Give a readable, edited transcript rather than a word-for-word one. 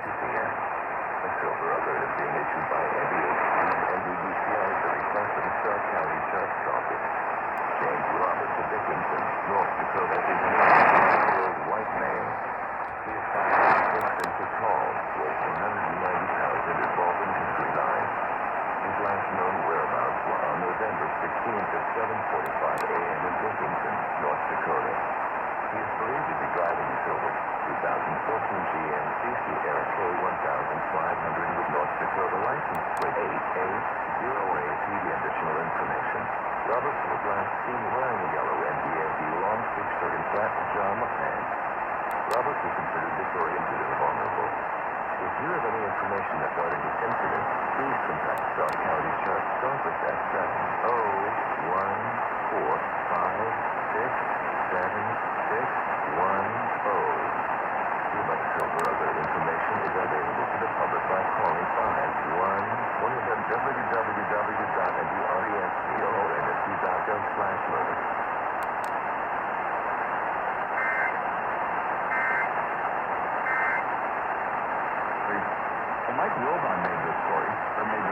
p.m. A silver alert is being issued by NBHC and NBDCI at the request of the Stark County Sheriff's Office. James Roberts of Dickinson, North Dakota, is an 18-year-old white male. He is 5'6" inches tall, weighs 190 pounds, and is bald and injury line. His last known whereabouts were on November 16th at 7:45 a.m. in Dickinson, North Dakota. He is believed to be driving a silver 2014 GM CC Era K1500 with North Dakota license plate 8A0A. See the additional information. Roberts was last seen wearing a yellow NBAB long six-shirt and flat pajama pants. Roberts is considered disoriented and vulnerable. If you have any information regarding this incident, please contact Stark County Sheriff's Office at 701-456-7610. Too much silver other information is available to the public by calling 511-www.ndsco.gov/murder. Mike Wilbon made this story, or maybe